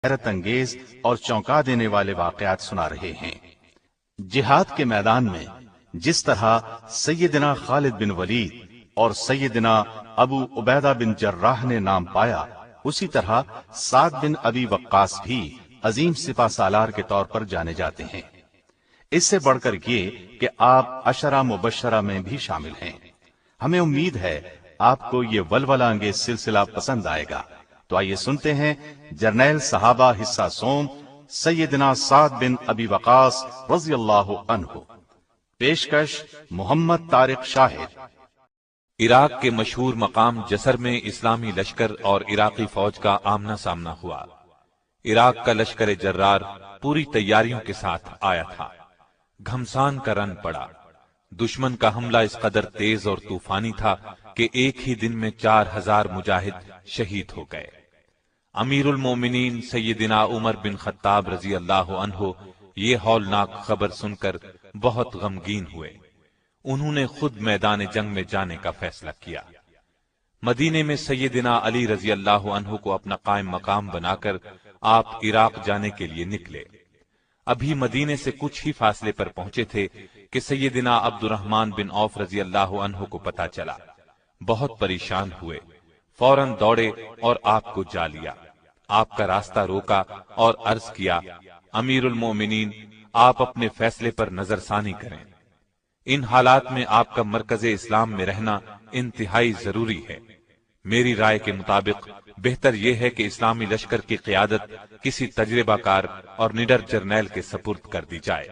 حیرت انگیز اور چونکا دینے والے واقعات سنا رہے ہیں۔ جہاد کے میدان میں جس طرح سیدنا خالد بن ولید اور سیدنا ابو عبیدہ بن جراح نے نام پایا، اسی طرح سعد بن ابی وقاص بھی عظیم سپہ سالار کے طور پر جانے جاتے ہیں۔ اس سے بڑھ کر یہ کہ آپ عشرہ مبشرہ میں بھی شامل ہیں۔ ہمیں امید ہے آپ کو یہ ولولہ انگیز سلسلہ پسند آئے گا، تو آئیے سنتے ہیں جرنیل صحابہ حصہ سوم سیدنا سعد بن ابی وقاص رضی اللہ عنہ۔ پیشکش محمد طارق شاہد۔ عراق کے مشہور مقام جسر میں اسلامی لشکر اور عراقی فوج کا آمنا سامنا ہوا۔ عراق کا لشکر جرار پوری تیاریوں کے ساتھ آیا تھا۔ گھمسان کا رن پڑا۔ دشمن کا حملہ اس قدر تیز اور طوفانی تھا کہ ایک ہی دن میں 4000 مجاہد شہید ہو گئے۔ امیر المومنین سیدنا عمر بن خطاب رضی اللہ عنہ یہ ہولناک خبر سن کر بہت غمگین ہوئے۔ انہوں نے خود میدان جنگ میں جانے کا فیصلہ کیا۔ مدینے میں سیدنا علی رضی اللہ عنہ کو اپنا قائم مقام بنا کر آپ عراق جانے کے لیے نکلے۔ ابھی مدینے سے کچھ ہی فاصلے پر پہنچے تھے کہ سیدنا عبد الرحمن بن عوف رضی اللہ عنہ کو پتہ چلا۔ بہت پریشان ہوئے، فوراً دوڑے اور آپ کو جا لیا۔ آپ کا راستہ روکا اور عرض کیا، امیر المومنین، آپ اپنے فیصلے پر نظر ثانی کریں۔ ان حالات میں آپ کا مرکز اسلام میں رہنا انتہائی ضروری ہے۔ میری رائے کے مطابق بہتر یہ ہے کہ اسلامی لشکر کی قیادت کسی تجربہ کار اور نڈر جرنیل کے سپرد کر دی جائے۔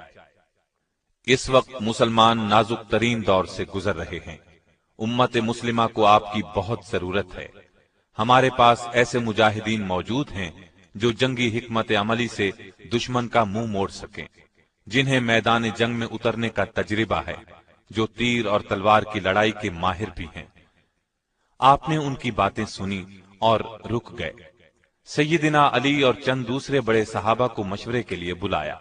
اس وقت مسلمان نازک ترین دور سے گزر رہے ہیں۔ امت مسلمہ کو آپ کی بہت ضرورت ہے۔ ہمارے پاس ایسے مجاہدین موجود ہیں جو جنگی حکمت عملی سے دشمن کا منہ موڑ سکیں، جنہیں میدان جنگ میں اترنے کا تجربہ ہے، جو تیر اور تلوار کی لڑائی کے ماہر بھی ہیں۔ آپ نے ان کی باتیں سنی اور رک گئے۔ سیدنا علی اور چند دوسرے بڑے صحابہ کو مشورے کے لیے بلایا۔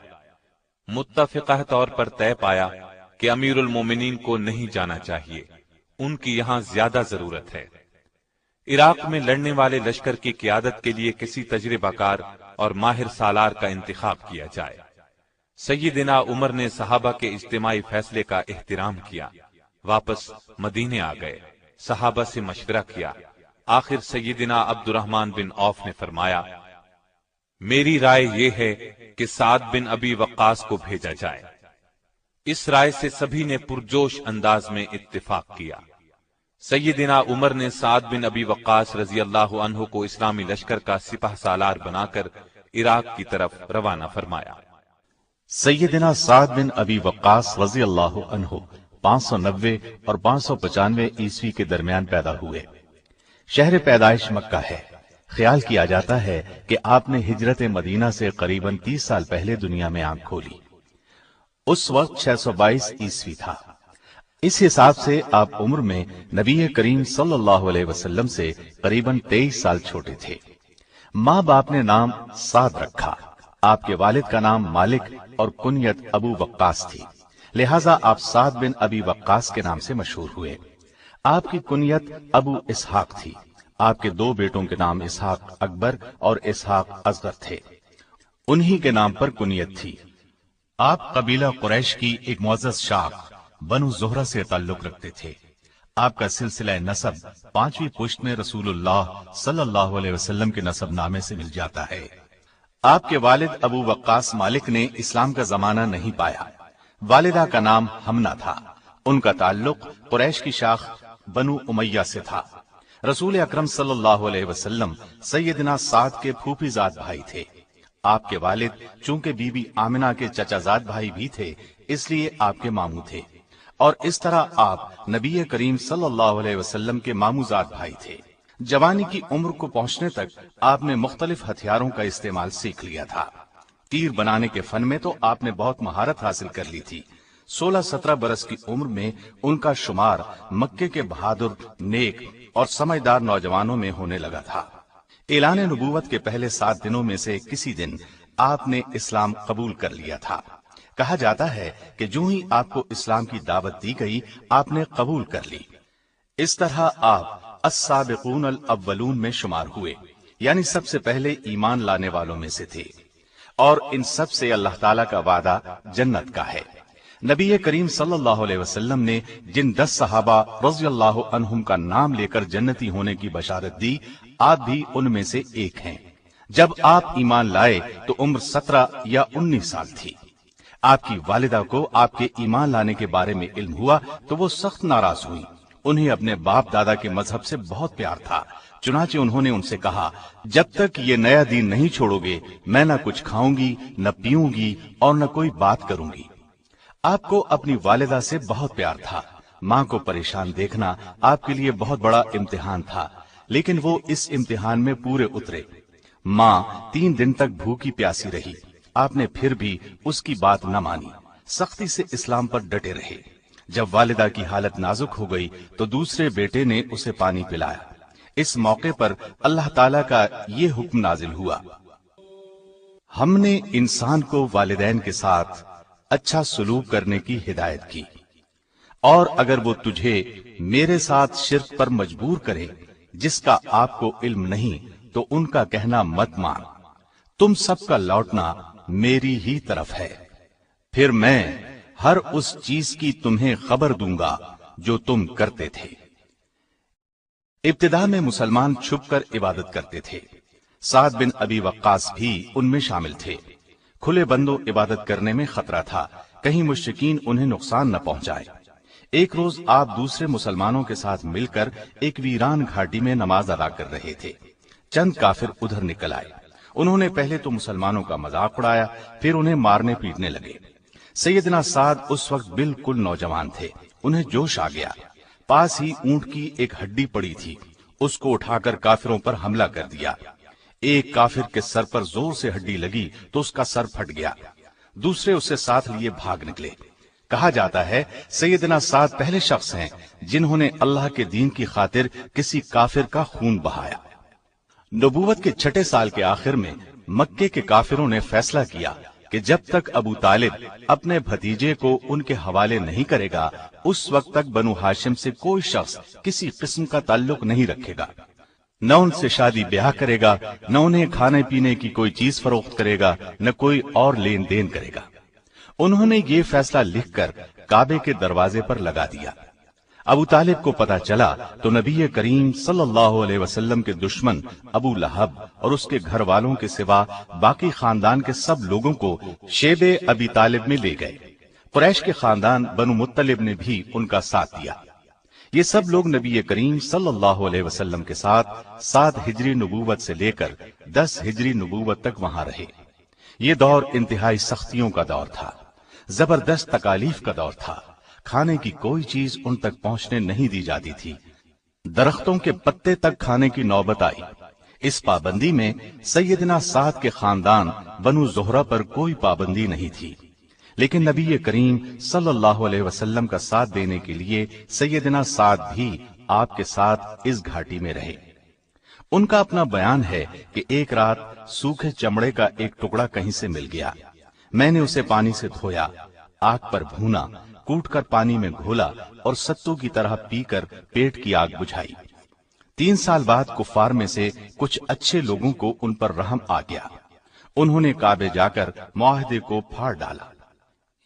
متفقہ طور پر طے پایا کہ امیر المومنین کو نہیں جانا چاہیے، ان کی یہاں زیادہ ضرورت ہے۔ عراق میں لڑنے والے لشکر کی قیادت کے لیے کسی تجربہ کار اور ماہر سالار کا انتخاب کیا جائے۔ سیدنا عمر نے صحابہ کے اجتماعی فیصلے کا احترام کیا، واپس مدینے آ گئے، صحابہ سے مشورہ کیا۔ آخر سیدنا عبد الرحمن بن عوف نے فرمایا، میری رائے یہ ہے کہ سعد بن ابی وقاص کو بھیجا جائے۔ اس رائے سے سبھی نے پرجوش انداز میں اتفاق کیا۔ سیدنا عمر نے سعد بن ابی وقاص رضی اللہ عنہ کو اسلامی لشکر کا سپہ سالار بنا کر عراق کی طرف روانہ فرمایا۔ سیدنا سعد بن ابی وقاص رضی اللہ عنہ 590 اور 595 عیسوی کے درمیان پیدا ہوئے۔ شہر پیدائش مکہ ہے۔ خیال کیا جاتا ہے کہ آپ نے ہجرت مدینہ سے قریباً 30 سال پہلے دنیا میں آنکھ کھولی۔ اس وقت 622 عیسوی تھا۔ اس حساب سے آپ عمر میں نبی کریم صلی اللہ علیہ وسلم سے قریباً 23 سال چھوٹے تھے۔ ماں باپ نے نام سعد رکھا۔ آپ کے والد کا نام مالک اور کنیت ابو وقاص تھی، لہٰذا آپ سعد بن ابی وقاص کے نام سے مشہور ہوئے۔ آپ کی کنیت ابو اسحاق تھی۔ آپ کے 2 بیٹوں کے نام اسحاق اکبر اور اسحاق اصغر تھے، انہی کے نام پر کنیت تھی۔ آپ قبیلہ قریش کی ایک معزز شاخ بنو زہرہ سے تعلق رکھتے تھے۔ آپ کا سلسلہ نسب 5ویں پشت میں رسول اللہ صلی اللہ علیہ وسلم کے نسب نامے سے مل جاتا ہے۔ آپ کے والد ابو وقاص مالک نے اسلام کا زمانہ نہیں پایا۔ والدہ کا نام حمنہ تھا۔ ان کا تعلق قریش کی شاخ بنو امیہ سے تھا۔ رسول اکرم صلی اللہ علیہ وسلم سیدنا سعد کے پھوپھی زاد بھائی تھے۔ آپ کے والد چونکہ بی بی آمنہ کے چچا زاد بھائی بھی تھے، اس لیے آپ کے ماموں تھے، اور اس طرح آپ نبی کریم صلی اللہ علیہ وسلم کے ماموں زاد بھائی تھے۔ جوانی کی عمر کو پہنچنے تک آپ نے مختلف ہتھیاروں کا استعمال سیکھ لیا تھا۔ تیر بنانے کے فن میں تو آپ نے بہت مہارت حاصل کر لی تھی۔ 16-17 برس کی عمر میں ان کا شمار مکے کے بہادر، نیک اور سمجھدار نوجوانوں میں ہونے لگا تھا۔ اعلان نبوت کے پہلے 7 دنوں میں سے کسی دن آپ نے اسلام قبول کر لیا تھا۔ کہا جاتا ہے کہ جو ہی آپ کو اسلام کی دعوت دی گئی، آپ نے قبول کر لی۔ اس طرح آپ السابقون الاولون میں شمار ہوئے، یعنی سب سے پہلے ایمان لانے والوں میں سے تھے، اور ان سب سے اللہ تعالیٰ کا وعدہ جنت کا ہے۔ نبی کریم صلی اللہ علیہ وسلم نے جن 10 صحابہ رضی اللہ عنہم کا نام لے کر جنتی ہونے کی بشارت دی، آپ بھی ان میں سے ایک ہیں۔ جب آپ ایمان لائے تو عمر 17 یا 19 سال تھی۔ آپ کی والدہ کو آپ کے ایمان لانے کے بارے میں علم ہوا تو وہ سخت ناراض ہوئی۔ انہیں اپنے باپ دادا کے مذہب سے بہت پیار تھا، چنانچہ انہوں نے ان سے کہا، جب تک یہ نیا دین نہیں چھوڑو گے میں نہ کچھ کھاؤں گی، نہ پیوں گی اور نہ کوئی بات کروں گی۔ آپ کو اپنی والدہ سے بہت پیار تھا۔ ماں کو پریشان دیکھنا آپ کے لیے بہت بڑا امتحان تھا، لیکن وہ اس امتحان میں پورے اترے۔ ماں 3 دن تک بھوکی پیاسی رہی، آپ نے پھر بھی اس کی بات نہ مانی، سختی سے اسلام پر ڈٹے رہے۔ جب والدہ کی حالت نازک ہو گئی تو دوسرے بیٹے نے اسے پانی پلایا۔ اس موقع پر اللہ تعالیٰ کا یہ حکم نازل ہوا، ہم نے انسان کو والدین کے ساتھ اچھا سلوک کرنے کی ہدایت کی، اور اگر وہ تجھے میرے ساتھ شرک پر مجبور کرے جس کا آپ کو علم نہیں تو ان کا کہنا مت مان، تم سب کا لوٹنا میری ہی طرف ہے، پھر میں ہر اس چیز کی تمہیں خبر دوں گا جو تم کرتے تھے۔ ابتدا میں مسلمان چھپ کر عبادت کرتے تھے، سعد بن ابی وقاص بھی ان میں شامل تھے۔ کھلے بندوں عبادت کرنے میں خطرہ تھا، کہیں مشرکین انہیں نقصان نہ پہنچائے۔ ایک روز آپ دوسرے مسلمانوں کے ساتھ مل کر ایک ویران گھاٹی میں نماز ادا کر رہے تھے۔ چند کافر ادھر نکل آئے، انہوں نے پہلے تو مسلمانوں کا مذاق اڑایا، پھر انہیں مارنے پیٹنے لگے۔ سیدنا سعد اس وقت بالکل نوجوان تھے، انہیں جوش آ گیا۔ پاس ہی اونٹ کی ایک ہڈی پڑی تھی، اس کو اٹھا کر کافروں پر حملہ کر دیا۔ ایک کافر کے سر پر زور سے ہڈی لگی تو اس کا سر پھٹ گیا، دوسرے اسے ساتھ لیے بھاگ نکلے۔ کہا جاتا ہے سیدنا سعد پہلے شخص ہیں جنہوں نے اللہ کے دین کی خاطر کسی کافر کا خون بہایا۔ نبوت کے 6 سال کے آخر میں مکے کے کافروں نے فیصلہ کیا کہ جب تک ابو طالب اپنے بھتیجے کو ان کے حوالے نہیں کرے گا اس وقت تک بنو ہاشم سے کوئی شخص کسی قسم کا تعلق نہیں رکھے گا، نہ ان سے شادی بیاہ کرے گا، نہ انہیں کھانے پینے کی کوئی چیز فروخت کرے گا، نہ کوئی اور لین دین کرے گا۔ انہوں نے یہ فیصلہ لکھ کر کعبے کے دروازے پر لگا دیا۔ ابو طالب کو پتا چلا تو نبی کریم صلی اللہ علیہ وسلم کے دشمن ابو لہب اور اس کے گھر والوں کے سوا باقی خاندان کے سب لوگوں کو شیب ابی طالب میں لے گئے۔ قریش کے خاندان بنو مطلب نے بھی ان کا ساتھ دیا۔ یہ سب لوگ نبی کریم صلی اللہ علیہ وسلم کے ساتھ 7 ہجری نبوت سے لے کر 10 ہجری نبوت تک وہاں رہے۔ یہ دور انتہائی سختیوں کا دور تھا، زبردست تکالیف کا دور تھا۔ کھانے کی کوئی چیز ان تک پہنچنے نہیں دی جاتی تھی، درختوں کے پتے تک کھانے کی نوبت آئی۔ اس پابندی میں سیدنا سعد کے خاندان بنو زہرہ پر کوئی پابندی نہیں تھی، لیکن نبی کریم صلی اللہ علیہ وسلم کا ساتھ دینے کے لیے سیدنا سعد بھی آپ کے ساتھ اس گھاٹی میں رہے۔ ان کا اپنا بیان ہے کہ ایک رات سوکھے چمڑے کا ایک ٹکڑا کہیں سے مل گیا، میں نے اسے پانی سے دھویا، آگ پر بھونا، کوٹ کر پانی میں گھولا اور ستو کی طرح پی کر پیٹ کی آگ بجھائی۔ 3 سال بعد کفار میں سے کچھ اچھے لوگوں کو ان پر رحم آ گیا، انہوں نے کعبے جا کر معاہدے کو پھاڑ ڈالا۔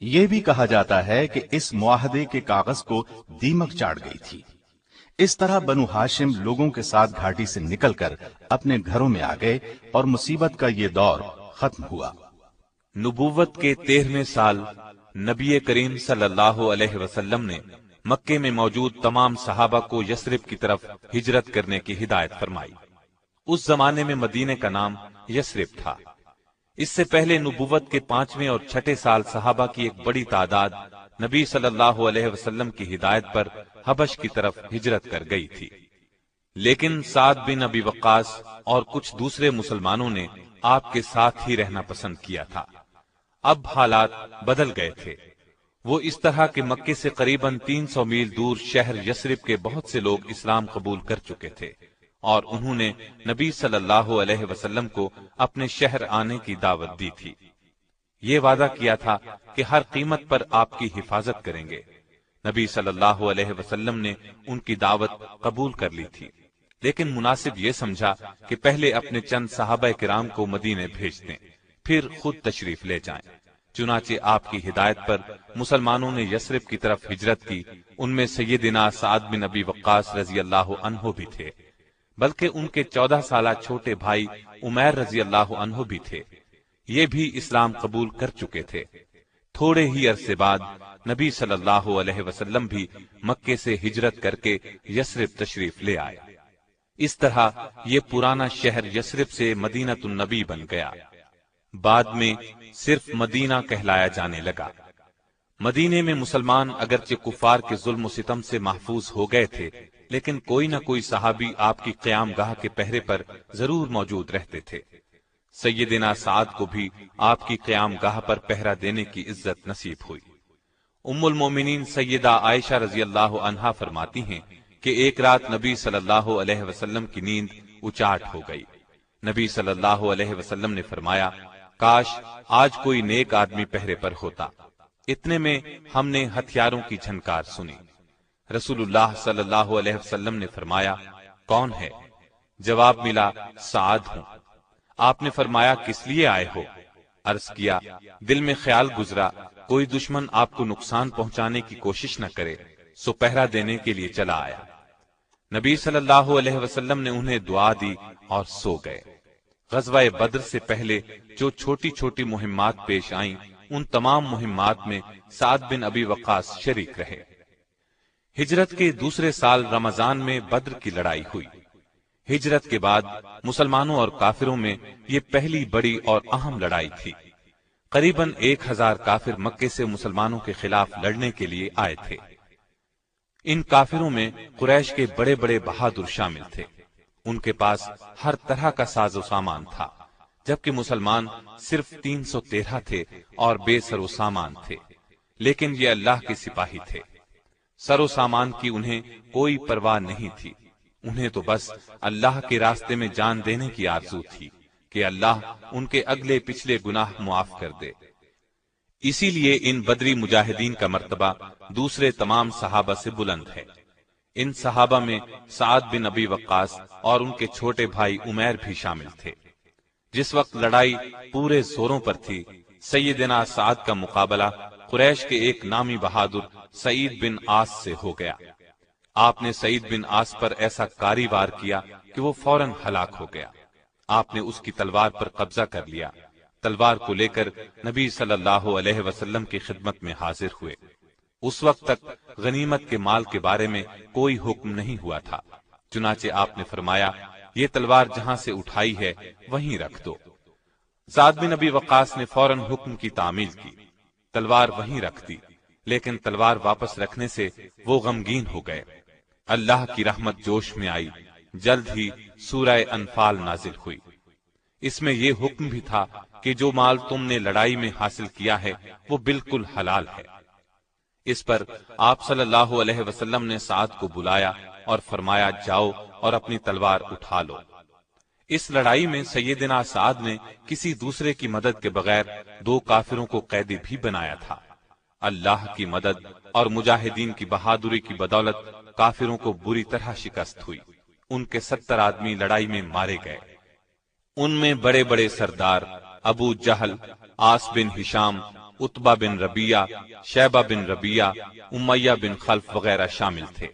یہ بھی کہا جاتا ہے کہ اس معاہدے کے کاغذ کو دیمک چاٹ گئی تھی۔ اس طرح بنو ہاشم لوگوں کے ساتھ گھاٹی سے نکل کر اپنے گھروں میں آ گئے اور مصیبت کا یہ دور ختم ہوا۔ نبوت کے 13ویں سال نبی کریم صلی اللہ علیہ وسلم نے مکے میں موجود تمام صحابہ کو یثرب کی طرف ہجرت کرنے کی ہدایت فرمائی۔ اس زمانے میں مدینے کا نام یثرب تھا۔ اس سے پہلے نبوت کے 5ویں اور 6 سال صحابہ کی ایک بڑی تعداد نبی صلی اللہ علیہ وسلم کی ہدایت پر حبش کی طرف ہجرت کر گئی تھی، لیکن سعد بن ابی وقاص اور کچھ دوسرے مسلمانوں نے آپ کے ساتھ ہی رہنا پسند کیا تھا۔ اب حالات بدل گئے تھے۔ وہ اس طرح کہ مکے سے قریباً 300 میل دور شہر یثرب کے بہت سے لوگ اسلام قبول کر چکے تھے، اور انہوں نے نبی صلی اللہ علیہ وسلم کو اپنے شہر آنے کی دعوت دی تھی۔ یہ وعدہ کیا تھا کہ ہر قیمت پر آپ کی حفاظت کریں گے۔ نبی صلی اللہ علیہ وسلم نے ان کی دعوت قبول کر لی تھی۔ لیکن مناسب یہ سمجھا کہ پہلے اپنے چند صحابہ کرام کو مدینے بھیج دیں، پھر خود تشریف لے جائیں۔ چنانچہ آپ کی ہدایت پر مسلمانوں نے یثرب کی طرف ہجرت کی۔ ان میں سیدنا سعد بن ابی وقاص رضی اللہ عنہ بھی تھے، بلکہ ان کے 14 سالہ چھوٹے بھائی عمیر رضی اللہ عنہ بھی تھے۔ یہ بھی اسلام قبول کر چکے تھے۔ تھوڑے ہی عرصے بعد نبی صلی اللہ علیہ وسلم بھی مکے سے ہجرت کر کے یثرب تشریف لے آئے۔ اس طرح یہ پرانا شہر یثرب سے مدینہ النبی بن گیا۔ بعد میں صرف مدینہ کہلایا جانے لگا۔ مدینے میں مسلمان اگرچہ کفار کے ظلم و ستم سے محفوظ ہو گئے تھے، لیکن کوئی نہ کوئی صحابی آپ کی قیام گاہ کے پہرے پر ضرور موجود رہتے تھے۔ سیدنا سعد کو بھی آپ کی قیام گاہ پر پہرا دینے کی عزت نصیب ہوئی۔ ام المومنین سیدہ عائشہ رضی اللہ عنہا فرماتی ہیں کہ ایک رات نبی صلی اللہ علیہ وسلم کی نیند اچاٹ ہو گئی۔ نبی صلی اللہ علیہ وسلم نے فرمایا، کاش آج کوئی نیک آدمی پہرے پر ہوتا۔ اتنے میں ہم نے ہتھیاروں کی جھنکار سنی۔ رسول اللہ صلی اللہ علیہ وسلم نے فرمایا، کون ہے؟ جواب ملا، سعد ہوں۔ آپ نے فرمایا، کس لیے آئے ہو؟ عرض کیا، دل میں خیال گزرا کوئی دشمن آپ کو نقصان پہنچانے کی کوشش نہ کرے، سو پہرا دینے کے لیے چلا آیا۔ نبی صلی اللہ علیہ وسلم نے انہیں دعا دی اور سو گئے۔ غزوہ بدر سے پہلے جو چھوٹی چھوٹی مہمات پیش آئیں، ان تمام مہمات میں سعد بن ابی وقاص شریک رہے۔ ہجرت کے دوسرے سال رمضان میں بدر کی لڑائی ہوئی۔ ہجرت کے بعد مسلمانوں اور کافروں میں یہ پہلی بڑی اور اہم لڑائی تھی۔ قریباً 1000 کافر مکے سے مسلمانوں کے خلاف لڑنے کے لیے آئے تھے۔ ان کافروں میں قریش کے بڑے بڑے بہادر شامل تھے۔ ان کے پاس ہر طرح کا ساز و سامان تھا، جبکہ مسلمان صرف 313 تھے اور بے سر و سامان تھے، لیکن یہ اللہ کے سپاہی تھے۔ سر و سامان کی انہیں کوئی پرواہ نہیں تھی، انہیں تو بس اللہ کے راستے میں جان دینے کی آرزو تھی کہ اللہ ان کے اگلے پچھلے گناہ معاف کر دے۔ اسی لیے ان بدری مجاہدین کا مرتبہ دوسرے تمام صحابہ سے بلند ہے۔ ان صحابہ میں سعد بن ابی وقاص اور ان کے چھوٹے بھائی عمیر بھی شامل تھے۔ جس وقت لڑائی پورے زوروں پر تھی، سیدنا سعد کا مقابلہ قریش کے ایک نامی بہادر سعید بن عاص سے ہو گیا۔ آپ نے سعید بن عاص پر ایسا کاری وار کیا کہ وہ فوراً ہلاک ہو گیا۔ آپ نے اس کی تلوار پر قبضہ کر لیا۔ تلوار کو لے کر نبی صلی اللہ علیہ وسلم کی خدمت میں حاضر ہوئے۔ اس وقت تک غنیمت کے مال کے بارے میں کوئی حکم نہیں ہوا تھا، چنانچہ آپ نے فرمایا، یہ تلوار جہاں سے اٹھائی ہے وہیں رکھ دو۔ سعد بن ابی وقاص نے فوراً حکم کی تعمیل کی، تلوار وہیں رکھ دی، لیکن تلوار واپس رکھنے سے وہ غمگین ہو گئے۔ اللہ کی رحمت جوش میں آئی، جلد ہی سورہ انفال نازل ہوئی۔ اس میں یہ حکم بھی تھا کہ جو مال تم نے لڑائی میں حاصل کیا ہے وہ بالکل حلال ہے۔ اس پر آپ صلی اللہ علیہ وسلم نے سعد کو بلایا اور فرمایا، جاؤ اور اپنی تلوار اٹھا لو۔ اس لڑائی میں سیدنا سعد نے کسی دوسرے کی مدد کے بغیر 2 کافروں کو قیدی بھی بنایا تھا۔ اللہ کی مدد اور مجاہدین کی بہادری کی بدولت کافروں کو بری طرح شکست ہوئی۔ ان کے 70 آدمی لڑائی میں مارے گئے۔ ان میں بڑے بڑے سردار ابو جہل، عاص بن ہشام، عتبہ بن ربیعہ، شیبہ بن ربیعہ، امیہ بن خلف وغیرہ شامل تھے۔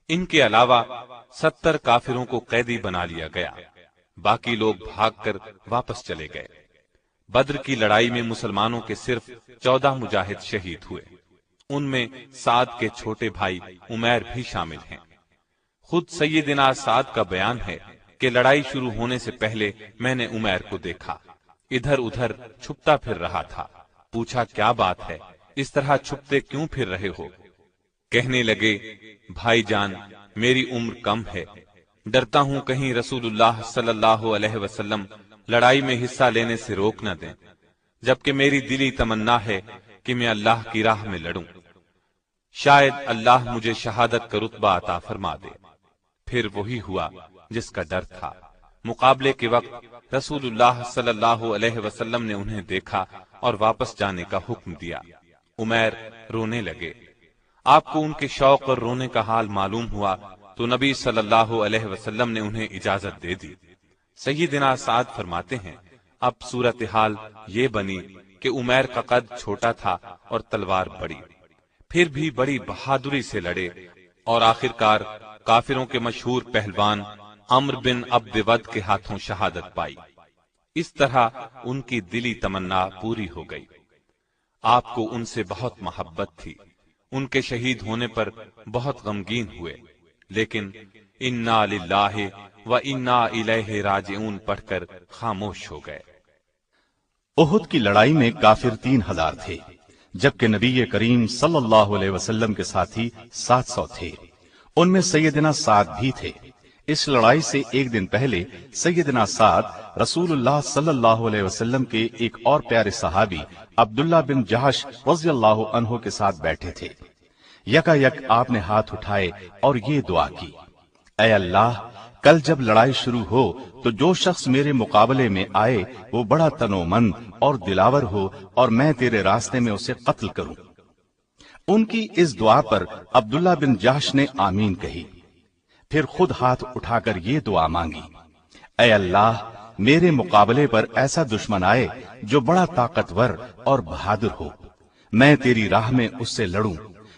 ان کے علاوہ 70 کافروں کو قیدی بنا لیا گیا، باقی لوگ بھاگ کر واپس چلے گئے۔ بدر کی لڑائی میں مسلمانوں کے صرف 14 مجاہد شہید ہوئے، ان میں سعد کے چھوٹے بھائی عمیر بھی شامل ہیں۔ خود سیدنا سعد کا بیان ہے کہ لڑائی شروع ہونے سے پہلے میں نے عمیر کو دیکھا، ادھر ادھر چھپتا پھر رہا تھا۔ پوچھا، کیا بات ہے، اس طرح چھپتے کیوں پھر رہے ہو؟ کہنے لگے، بھائی جان، میری عمر کم ہے، ڈرتا ہوں کہیں رسول اللہ صلی اللہ علیہ وسلم لڑائی میں حصہ لینے سے روک نہ دیں، جبکہ میری دلی تمنا ہے کہ میں اللہ کی راہ میں لڑوں، شاید اللہ مجھے شہادت کا رتبہ عطا فرما دے۔ پھر وہی ہوا جس کا ڈر تھا۔ مقابلے کے وقت رسول اللہ صلی اللہ علیہ وسلم نے انہیں دیکھا اور واپس جانے کا حکم دیا۔ عمیر رونے لگے۔ آپ کو ان کے شوق اور رونے کا حال معلوم ہوا تو نبی صلی اللہ علیہ وسلم نے انہیں اجازت دے دی۔ سیدنا سعد فرماتے ہیں اب صورتحال یہ بنی کہ عمیر کا قد چھوٹا تھا اور تلوار بڑی، پھر بھی بڑی بہادری سے لڑے اور آخرکار کافروں کے مشہور پہلوان عمرو بن عبد ود کے ہاتھوں شہادت پائی۔ اس طرح ان کی دلی تمنا پوری ہو گئی۔ آپ کو ان سے بہت محبت تھی، ان کے شہید ہونے پر بہت غمگین ہوئے، لیکن انا للہ و انا الیہ راجعون پڑھ کر خاموش ہو گئے۔ احد کی لڑائی میں کافر 3000 تھے، جبکہ نبی کریم صلی اللہ علیہ وسلم کے ساتھی 700 تھے۔ ان میں سیدنا سعد بھی تھے۔ اس لڑائی سے ایک دن پہلے سیدنا سعد رسول اللہ صلی اللہ علیہ وسلم کے ایک اور پیارے صحابی عبداللہ بن جہش رضی اللہ عنہ کے ساتھ بیٹھے تھے۔ یکا یک آپ نے ہاتھ اٹھائے اور یہ دعا کی، اے اللہ، کل جب لڑائی شروع ہو تو جو شخص میرے مقابلے میں آئے وہ بڑا تنومند اور دلاور ہو اور میں تیرے راستے میں اسے قتل کروں۔ ان کی اس دعا پر عبداللہ بن جہش نے آمین کہی، پھر خود ہاتھ اٹھا کر یہ دعا مانگی، اے اللہ، میرے مقابلے پر ایسا دشمن آئے جو بڑا طاقتور اور بہادر ہو، میں تیری راہ میں اس سے لڑوں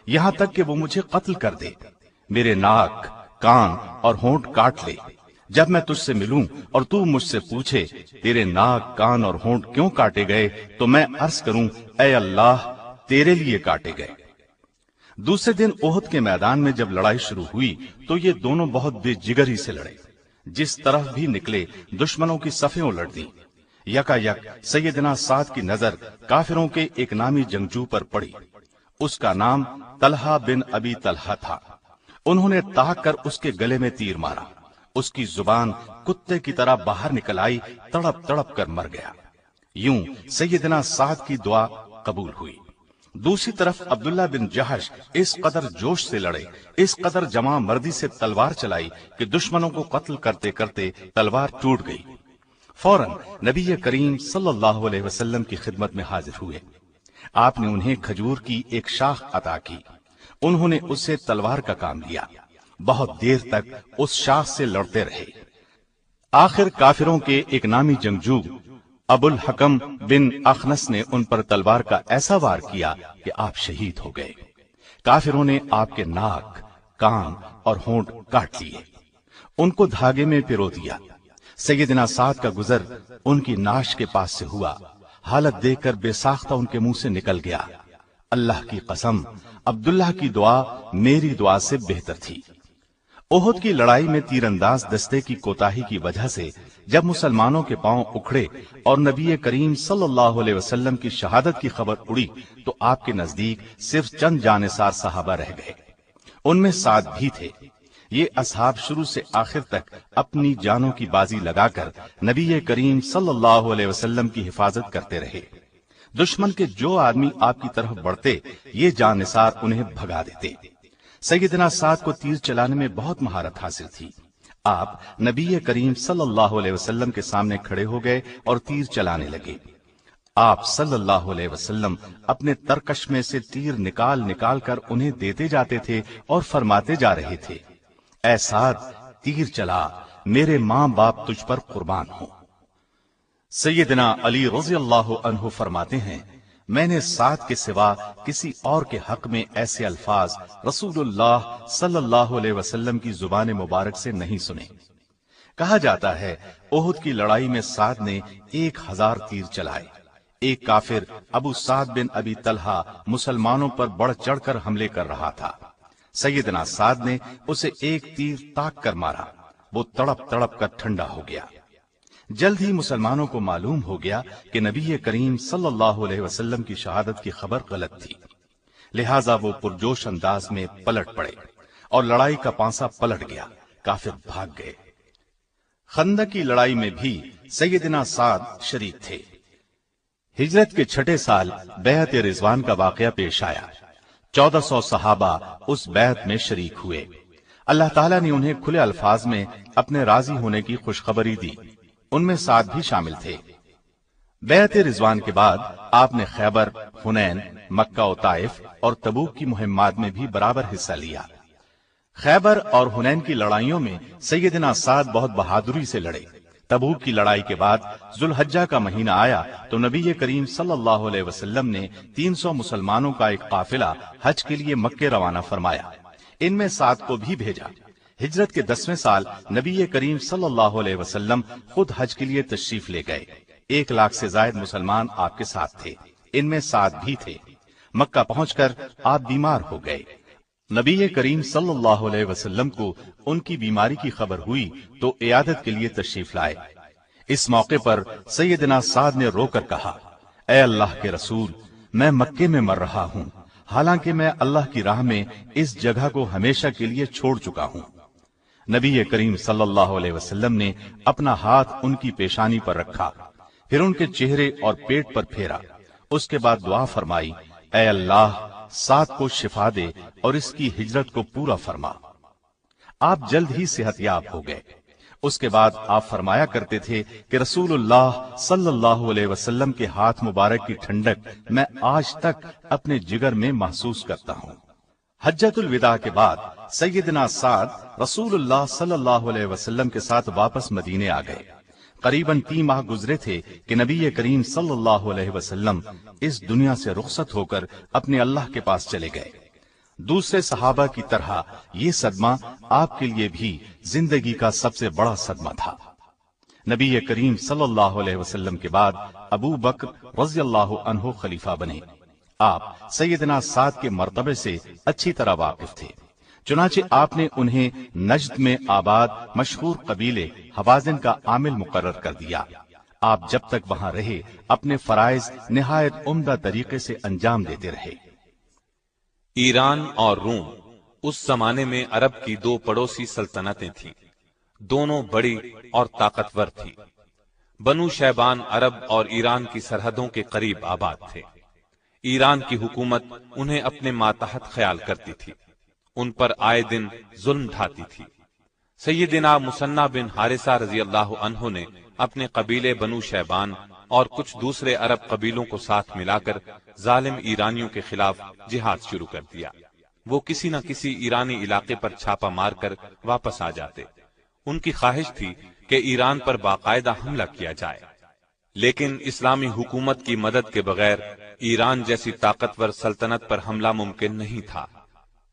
یہاں تک کہ وہ مجھے قتل کر دے، میرے ناک، کان اور ہونٹ کاٹ لے۔ جب میں تجھ سے ملوں اور تو مجھ سے پوچھے تیرے ناک، کان اور ہونٹ کیوں کاٹے گئے تو میں عرض کروں، اے اللہ، تیرے لیے کاٹے گئے۔ دوسرے دن احد کے میدان میں جب لڑائی شروع ہوئی تو یہ دونوں بہت بے جگری سے لڑے، جس طرف بھی نکلے دشمنوں کی صفیں الٹ دیں۔ یکا یک سیدنا سعد کی نظر کافروں کے ایک نامی جنگجو پر پڑی، اس کا نام طلحہ بن ابی طلحہ تھا۔ انہوں نے تاک کر اس کے گلے میں تیر مارا، اس کی زبان کتے کی طرح باہر نکل آئی، تڑپ تڑپ کر مر گیا۔ یوں سیدنا سعد کی دعا قبول ہوئی۔ دوسری طرف عبداللہ بن جہش اس قدر جوش سے لڑے، اس قدر جمع مردی سے تلوار چلائی کہ دشمنوں کو قتل کرتے کرتے تلوار ٹوٹ گئی۔ فوراً نبی کریم صلی اللہ علیہ وسلم کی خدمت میں حاضر ہوئے۔ آپ نے انہیں کھجور کی ایک شاخ عطا کی، انہوں نے اس سے تلوار کا کام لیا، بہت دیر تک اس شاخ سے لڑتے رہے۔ آخر کافروں کے ایک نامی جنگجو ابو الحکم بن اخنس نے ان پر تلوار کا ایسا وار کیا کہ آپ شہید ہو گئے۔ کافروں نے آپ کے ناک، کان اور ہونٹ کاٹ لیے، ان کو دھاگے میں پرو دیا۔ سیدنا سعد کا گزر ان کی ناش کے پاس سے ہوا، حالت دیکھ کر بے ساختہ ان کے منہ سے نکل گیا، اللہ کی قسم، عبداللہ کی دعا میری دعا سے بہتر تھی۔ احد کی لڑائی میں تیر انداز دستے کی کوتاہی کی وجہ سے جب مسلمانوں کے پاؤں اکھڑے اور نبی کریم صلی اللہ علیہ وسلم کی شہادت کی خبر اڑی تو آپ کے نزدیک صرف چند جانثار صحابہ رہ گئے، ان میں سعد بھی تھے۔ یہ اصحاب شروع سے آخر تک اپنی جانوں کی بازی لگا کر نبی کریم صلی اللہ علیہ وسلم کی حفاظت کرتے رہے۔ دشمن کے جو آدمی آپ کی طرف بڑھتے یہ جانثار انہیں بھگا دیتے۔ سیدنا سعد کو تیر چلانے میں بہت مہارت حاصل تھی۔ آپ نبی کریم صلی اللہ علیہ وسلم کے سامنے کھڑے ہو گئے اور تیر چلانے لگے۔ آپ صلی اللہ علیہ وسلم اپنے ترکش میں سے تیر نکال نکال کر انہیں دیتے جاتے تھے اور فرماتے جا رہے تھے، اے سعد، تیر چلا، میرے ماں باپ تجھ پر قربان ہوں۔ سیدنا علی رضی اللہ عنہ فرماتے ہیں، میں نے سعد کے سوا کسی اور کے حق میں ایسے الفاظ رسول اللہ صلی اللہ علیہ وسلم کی زبان مبارک سے نہیں سنے۔ کہا جاتا ہے احد کی لڑائی میں سعد نے 1000 تیر چلائے۔ ایک کافر ابو سعد بن ابی طلحہ مسلمانوں پر بڑھ چڑھ کر حملے کر رہا تھا۔ سیدنا سعد نے اسے ایک تیر تاک کر مارا، وہ تڑپ تڑپ کر ٹھنڈا ہو گیا۔ جلد ہی مسلمانوں کو معلوم ہو گیا کہ نبی کریم صلی اللہ علیہ وسلم کی شہادت کی خبر غلط تھی، لہٰذا وہ پرجوش انداز میں پلٹ پڑے اور لڑائی کا پانسا پلٹ گیا، کافر بھاگ گئے۔ خندق کی لڑائی میں بھی سیدنا سعد شریک تھے۔ ہجرت کے 6 سال بیعت رضوان کا واقعہ پیش آیا، 1400 صحابہ اس بیعت میں شریک ہوئے۔ اللہ تعالیٰ نے انہیں کھلے الفاظ میں اپنے راضی ہونے کی خوشخبری دی، ان میں سعد بھی شامل تھے۔ بیعت رضوان کے بعد آپ نے خیبر، حنین، مکہ و طائف اور تبوک کی مہمات میں بھی برابر حصہ لیا۔ خیبر اور حنین کی لڑائیوں میں سیدنا سعد بہت بہادری سے لڑے۔ تبوک کی لڑائی کے بعد ذوالحجہ کا مہینہ آیا تو نبی کریم صلی اللہ علیہ وسلم نے 300 مسلمانوں کا ایک قافلہ حج کے لیے مکے روانہ فرمایا۔ ان میں سعد کو بھی بھیجا۔ ہجرت کے 10ویں سال نبی کریم صلی اللہ علیہ وسلم خود حج کے لیے تشریف لے گئے۔ 1 لاکھ سے زائد مسلمان آپ کے ساتھ تھے، ان میں سعد بھی تھے۔ مکہ پہنچ کر آپ بیمار ہو گئے۔ نبی کریم صلی اللہ علیہ وسلم کو ان کی بیماری کی خبر ہوئی تو عیادت کے لیے تشریف لائے۔ اس موقع پر سیدنا سعد نے رو کر کہا، اے اللہ کے رسول، میں مکے میں مر رہا ہوں، حالانکہ میں اللہ کی راہ میں اس جگہ کو ہمیشہ کے لیے چھوڑ چکا ہوں۔ نبی کریم صلی اللہ علیہ وسلم نے اپنا ہاتھ ان کی پیشانی پر رکھا، پھر ان کے چہرے اور پیٹ پر پھیرا، اس کے بعد دعا فرمائی، اے اللہ سعد کو شفا دے اور اس کی ہجرت کو پورا فرما۔ آپ جلد ہی صحت یاب ہو گئے۔ اس کے بعد آپ فرمایا کرتے تھے کہ رسول اللہ صلی اللہ علیہ وسلم کے ہاتھ مبارک کی ٹھنڈک میں آج تک اپنے جگر میں محسوس کرتا ہوں۔ حجۃ الوداع کے بعد سیدنا سعد رسول اللہ صلی اللہ علیہ وسلم کے ساتھ واپس مدینے آ گئے۔ قریباً 3 ماہ گزرے تھے کہ نبی کریم صلی اللہ علیہ وسلم اس دنیا سے رخصت ہو کر اپنے اللہ کے پاس چلے گئے۔ دوسرے صحابہ کی طرح یہ صدمہ آپ کے لیے بھی زندگی کا سب سے بڑا صدمہ تھا۔ نبی کریم صلی اللہ علیہ وسلم کے بعد ابو بکر رضی اللہ عنہ خلیفہ بنے۔ آپ سیدنا سعد کے مرتبے سے اچھی طرح واقف تھے، چنانچہ آپ نے انہیں نجد میں آباد مشہور قبیلے حوازن کا عامل مقرر کر دیا۔ آپ جب تک وہاں رہے اپنے فرائض نہایت عمدہ طریقے سے انجام دیتے رہے۔ ایران اور روم اس زمانے میں عرب کی 2 پڑوسی سلطنتیں تھیں، دونوں بڑی اور طاقتور تھی۔ بنو شیبان عرب اور ایران کی سرحدوں کے قریب آباد تھے۔ ایران کی حکومت انہیں اپنے ماتحت خیال کرتی تھی، ان پر آئے دن ظلم ڈھاتی تھی۔ سیدنا مثنی بن حارثہ رضی اللہ عنہ نے اپنے قبیلے بنو شیبان اور کچھ دوسرے عرب قبیلوں کو ساتھ ملا کر ظالم ایرانیوں کے خلاف جہاد شروع کر دیا۔ وہ کسی نہ کسی ایرانی علاقے پر چھاپا مار کر واپس آ جاتے۔ ان کی خواہش تھی کہ ایران پر باقاعدہ حملہ کیا جائے، لیکن اسلامی حکومت کی مدد کے بغیر ایران جیسی طاقتور سلطنت پر حملہ ممکن نہیں تھا۔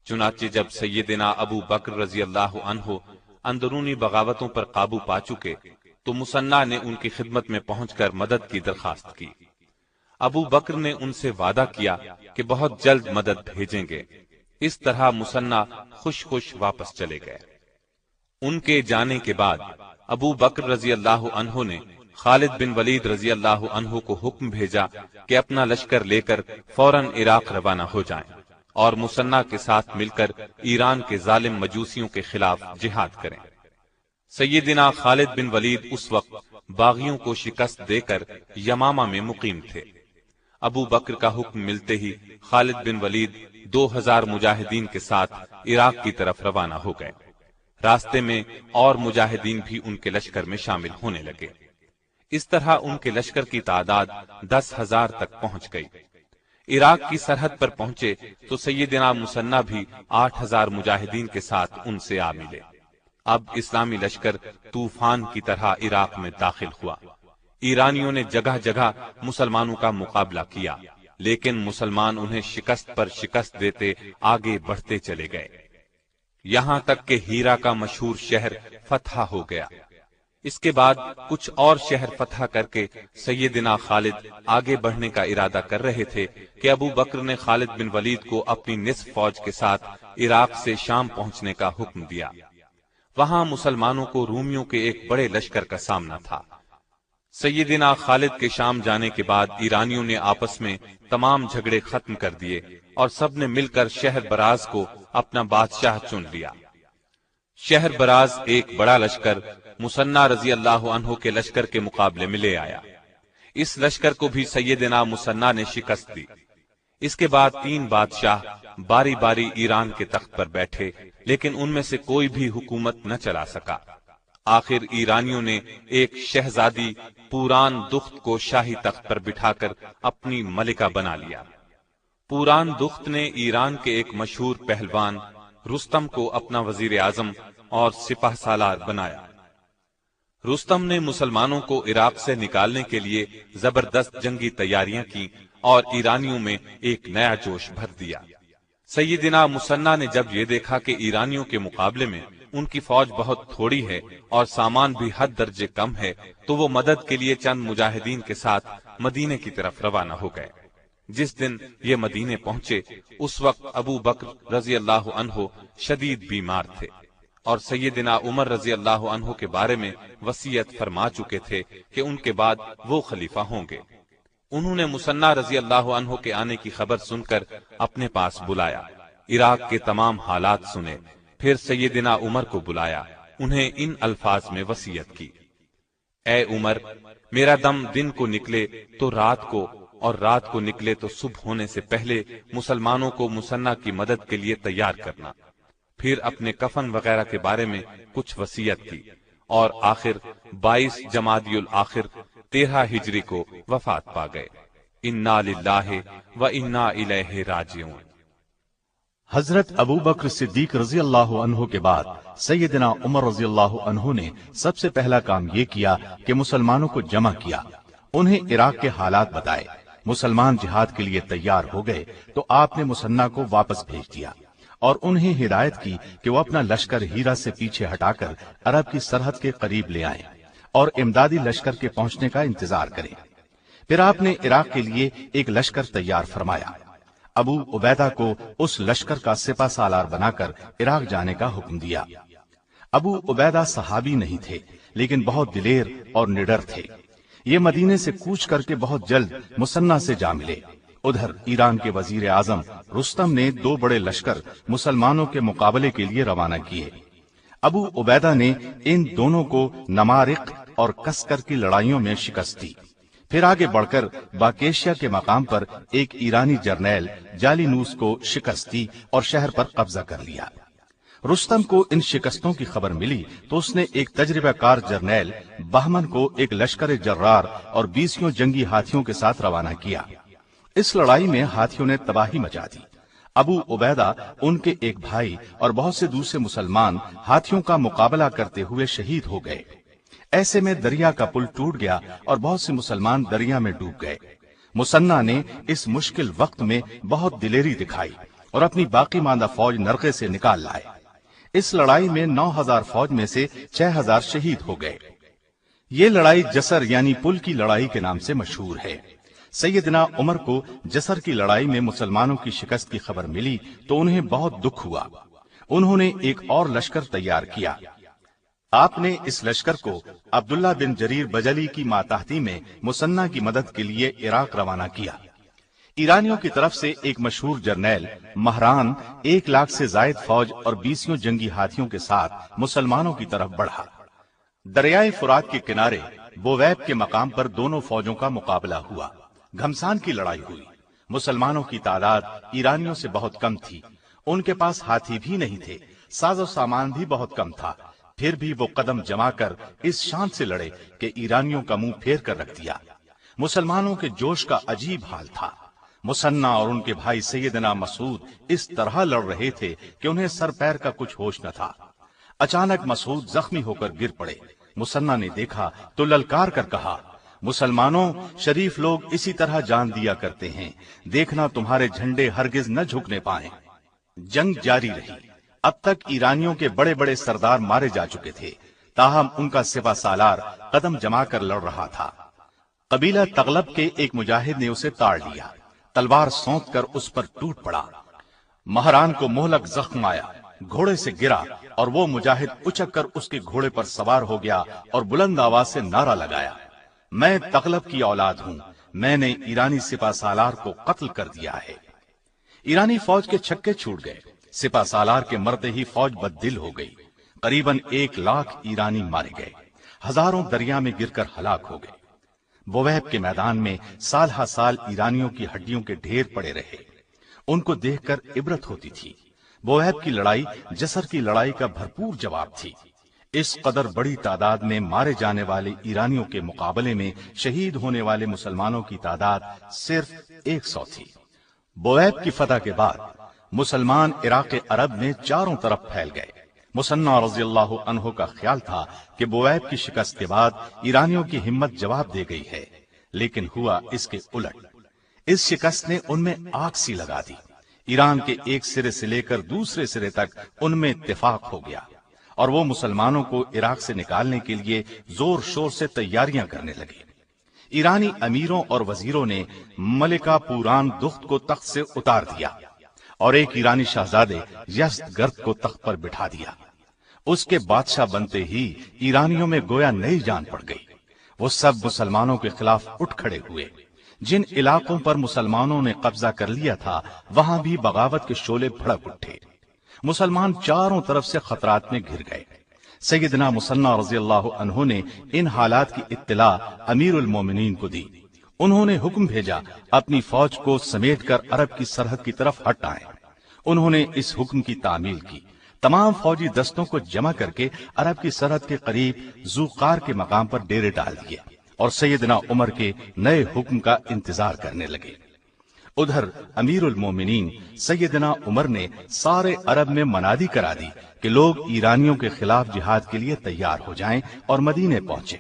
چنانچہ جب سیدنا ابو بکر رضی اللہ عنہ اندرونی بغاوتوں پر قابو پا چکے تو مثنی نے ان کی خدمت میں پہنچ کر مدد کی درخواست کی۔ ابو بکر نے ان سے وعدہ کیا کہ بہت جلد مدد بھیجیں گے۔ اس طرح مثنی خوش خوش واپس چلے گئے۔ ان کے جانے کے بعد ابو بکر رضی اللہ عنہ نے خالد بن ولید رضی اللہ عنہ کو حکم بھیجا کہ اپنا لشکر لے کر فوراً عراق روانہ ہو جائیں اور مثنی کے ساتھ مل کر ایران کے ظالم مجوسیوں کے خلاف جہاد کریں۔ سیدنا خالد بن ولید اس وقت باغیوں کو شکست دے کر یمامہ میں مقیم تھے۔ ابو بکر کا حکم ملتے ہی خالد بن ولید 2000 مجاہدین کے ساتھ عراق کی طرف روانہ ہو گئے۔ راستے میں اور مجاہدین بھی ان کے لشکر میں شامل ہونے لگے۔ اس طرح ان کے لشکر کی تعداد 10,000 تک پہنچ گئی۔ عراق کی سرحد پر پہنچے تو سیدنا مثنی بھی 8,000 مجاہدین کے ساتھ ان سے آ ملے۔ اب اسلامی لشکر طوفان کی طرح عراق میں داخل ہوا۔ ایرانیوں نے جگہ جگہ مسلمانوں کا مقابلہ کیا، لیکن مسلمان انہیں شکست پر شکست دیتے آگے بڑھتے چلے گئے، یہاں تک کہ ہیرا کا مشہور شہر فتح ہو گیا۔ اس کے بعد کچھ اور شہر فتح کر کے سیدنا خالد آگے بڑھنے کا ارادہ کر رہے تھے کہ ابو بکر نے خالد بن ولید کو اپنی نصف فوج کے ساتھ عراق سے شام پہنچنے کا حکم دیا۔ وہاں مسلمانوں کو رومیوں کے ایک بڑے لشکر کا سامنا تھا۔ سیدنا خالد کے شام جانے کے بعد ایرانیوں نے آپس میں تمام جھگڑے ختم کر دیے اور سب نے مل کر شہر براز کو اپنا بادشاہ چن لیا۔ شہر براز ایک بڑا لشکر مثنی رضی اللہ عنہ کے لشکر کے مقابلے میں لے آیا۔ اس لشکر کو بھی سیدنا مثنی نے شکست دی۔ اس کے بعد 3 بادشاہ باری باری ایران کے تخت پر بیٹھے، لیکن ان میں سے کوئی بھی حکومت نہ چلا سکا۔ آخر ایرانیوں نے ایک شہزادی پوران دخت کو شاہی تخت پر بٹھا کر اپنی ملکہ بنا لیا۔ پوران دخت نے ایران کے ایک مشہور پہلوان رستم کو اپنا وزیر اعظم اور سپہ سالار بنایا۔ رستم نے مسلمانوں کو عراق سے نکالنے کے لیے زبردست جنگی تیاریاں کی اور ایرانیوں میں ایک نیا جوش بھر دیا۔ سیدنا مسنہ نے جب یہ دیکھا کہ ایرانیوں کے مقابلے میں ان کی فوج بہت تھوڑی ہے اور سامان بھی حد درجے کم ہے، تو وہ مدد کے لیے چند مجاہدین کے ساتھ مدینے کی طرف روانہ ہو گئے۔ جس دن یہ مدینے پہنچے اس وقت ابو بکر رضی اللہ عنہ شدید بیمار تھے اور سیدنا عمر رضی اللہ عنہ کے بارے میں وصیت فرما چکے تھے کہ ان کے بعد وہ خلیفہ ہوں گے۔ انہوں نے مسنہ رضی اللہ عنہ کے آنے کی خبر سن کر اپنے پاس بلایا، عراق کے تمام حالات سنے، پھر سیدنا عمر کو بلایا، انہیں ان الفاظ میں وصیت کی: اے عمر، میرا دم دن کو نکلے تو رات کو، اور رات کو نکلے تو صبح ہونے سے پہلے مسلمانوں کو مسنہ کی مدد کے لیے تیار کرنا۔ پھر اپنے کفن وغیرہ کے بارے میں کچھ وصیت کی اور آخر 22 جمادی الاخر 13 ہجری کو وفات پا گئے۔ انا للہ و انا الیہ راجعون۔ حضرت ابو بکر صدیق رضی اللہ عنہ کے بعد سیدنا عمر رضی اللہ عنہ نے سب سے پہلا کام یہ کیا کہ مسلمانوں کو جمع کیا، انہیں عراق کے حالات بتائے۔ مسلمان جہاد کے لیے تیار ہو گئے تو آپ نے مسنہ کو واپس بھیج دیا اور انہیں ہدایت کی کہ وہ اپنا لشکر ہیرا سے پیچھے ہٹا کر عرب کی سرحد کے قریب لے آئیں اور امدادی لشکر کے پہنچنے کا انتظار کریں۔ پھر آپ نے عراق کے لیے ایک لشکر تیار فرمایا۔ ابو عبیدہ کو اس لشکر کا سپہ سالار بنا کر عراق جانے کا حکم دیا۔ ابو عبیدہ صحابی نہیں تھے لیکن بہت دلیر اور نڈر تھے۔ یہ مدینے سے کوچ کر کے بہت جلد مسنہ سے جا ملے۔ ادھر ایران کے وزیر اعظم رستم نے 2 بڑے لشکر مسلمانوں کے مقابلے کے لیے روانہ کیے۔ ابو عبیدہ نے ان دونوں کو نمارق اور کسکر کی لڑائیوں میں شکست دی۔ پھر آگے بڑھ کر باکیشیا کے مقام پر ایک ایرانی جرنیل جالینوس کو شکست دی اور شہر پر قبضہ کر لیا۔ رستم کو ان شکستوں کی خبر ملی تو اس نے ایک تجربہ کار جرنیل بہمن کو ایک لشکر جرار اور 20 جنگی ہاتھیوں کے ساتھ روانہ کیا۔ اس لڑائی میں ہاتھیوں نے تباہی مچا دی۔ ابو عبیدہ، ان کے ایک بھائی اور بہت سے دوسرے مسلمان ہاتھیوں کا مقابلہ کرتے ہوئے شہید ہو گئے۔ ایسے میں دریا کا پل ٹوٹ گیا اور بہت سے مسلمان دریا میں ڈوب گئے۔ مسنہ نے اس مشکل وقت میں بہت دلیری دکھائی اور اپنی باقی ماندہ فوج نرغے سے نکال لائے۔ اس لڑائی میں 9000 فوج میں سے 6000 شہید ہو گئے۔ یہ لڑائی جسر یعنی پل کی لڑائی کے نام سے مشہور ہے۔ سیدنا عمر کو جسر کی لڑائی میں مسلمانوں کی شکست کی خبر ملی تو انہیں بہت دکھ ہوا۔ انہوں نے ایک اور لشکر تیار کیا۔ آپ نے اس لشکر کو عبداللہ بن جریر بجلی کی ماتحتی میں مسنہ کی مدد کے لیے عراق روانہ کیا۔ ایرانیوں کی طرف سے ایک مشہور جرنیل مہران 1 لاکھ سے زائد فوج اور 20 جنگی ہاتھیوں کے ساتھ مسلمانوں کی طرف بڑھا۔ دریائے فرات کے کنارے بویب کے مقام پر دونوں فوجوں کا مقابلہ ہوا۔ گھمسان کی لڑائی ہوئی۔ مسلمانوں کی تعداد ایرانیوں سے بہت کم تھی، ان کے پاس ہاتھی بھی نہیں تھے، ساز و سامان بھی بہت کم تھا، پھر بھی وہ قدم جما کر اس شان سے لڑے کہ ایرانیوں کا منہ پھیر کر رکھ دیا۔ مسلمانوں کے جوش کا عجیب حال تھا۔ مسنہ اور ان کے بھائی سیدنا مسعود اس طرح لڑ رہے تھے کہ انہیں سر پیر کا کچھ ہوش نہ تھا۔ اچانک مسعود زخمی ہو کر گر پڑے۔ مسنہ نے دیکھا تو للکار کر کہا، مسلمانوں، شریف لوگ اسی طرح جان دیا کرتے ہیں، دیکھنا تمہارے جھنڈے ہرگز نہ جھکنے پائیں۔ جنگ جاری رہی۔ اب تک ایرانیوں کے بڑے بڑے سردار مارے جا چکے تھے، تاہم ان کا سپہ سالار قدم جما کر لڑ رہا تھا۔ قبیلہ تغلب کے ایک مجاہد نے اسے تاڑ لیا، تلوار سونت کر اس پر ٹوٹ پڑا۔ مہران کو مہلک زخم آیا، گھوڑے سے گرا اور وہ مجاہد اچک کر اس کے گھوڑے پر سوار ہو گیا اور بلند آواز سے نعرہ لگایا، میں تغلب کی اولاد ہوں، میں نے ایرانی سپہ سالار کو قتل کر دیا ہے۔ ایرانی فوج کے چھکے چھوٹ گئے۔ سپہ سالار کے مرتے ہی فوج بددل ہو گئی۔ قریباً 1 لاکھ ایرانی مارے گئے، ہزاروں دریا میں گر کر ہلاک ہو گئے۔ بویب کے میدان میں سال ہا سال ایرانیوں کی ہڈیوں کے ڈھیر پڑے رہے۔ ان کو دیکھ کر عبرت ہوتی تھی۔ بویب کی لڑائی جسر کی لڑائی کا بھرپور جواب تھی۔ اس قدر بڑی تعداد میں مارے جانے والے ایرانیوں کے مقابلے میں شہید ہونے والے مسلمانوں کی تعداد صرف 100 تھی۔ بویب کی فتح کے بعد مسلمان عراق عرب میں چاروں طرف پھیل گئے۔ مصنع رضی اللہ عنہ کا خیال تھا کہ بویب کی شکست کے بعد ایرانیوں کی ہمت جواب دے گئی ہے، لیکن ہوا اس کے الٹ۔ اس شکست نے ان میں آگ سی لگا دی۔ ایران کے ایک سرے سے لے کر دوسرے سرے تک ان میں اتفاق ہو گیا، اور وہ مسلمانوں کو عراق سے نکالنے کے لیے زور شور سے تیاریاں کرنے لگے۔ ایرانی امیروں اور وزیروں نے ملکہ پوران دخت کو تخت سے اتار دیا اور ایک ایرانی شہزادے یزدگرد کو تخت پر بٹھا دیا۔ اس کے بادشاہ بنتے ہی ایرانیوں میں گویا نئی جان پڑ گئی۔ وہ سب مسلمانوں کے خلاف اٹھ کھڑے ہوئے۔ جن علاقوں پر مسلمانوں نے قبضہ کر لیا تھا وہاں بھی بغاوت کے شعلے بھڑک اٹھے۔ مسلمان چاروں طرف سے خطرات میں گھر گئے۔ سیدنا مصنع رضی اللہ عنہ نے ان حالات کی اطلاع امیر المومنین کو دی۔ انہوں نے حکم بھیجا اپنی فوج کو سمیٹ کر عرب کی سرحد کی طرف ہٹ آئیں۔ انہوں نے اس حکم کی تعمیل کی، تمام فوجی دستوں کو جمع کر کے عرب کی سرحد کے قریب ذوقار کے مقام پر ڈیرے ڈال دیے اور سیدنا عمر کے نئے حکم کا انتظار کرنے لگے۔ ادھر امیر المومنین سیدنا عمر نے سارے عرب میں منادی کرا دی کہ لوگ ایرانیوں کے خلاف جہاد کے لیے تیار ہو جائیں اور مدینے پہنچے۔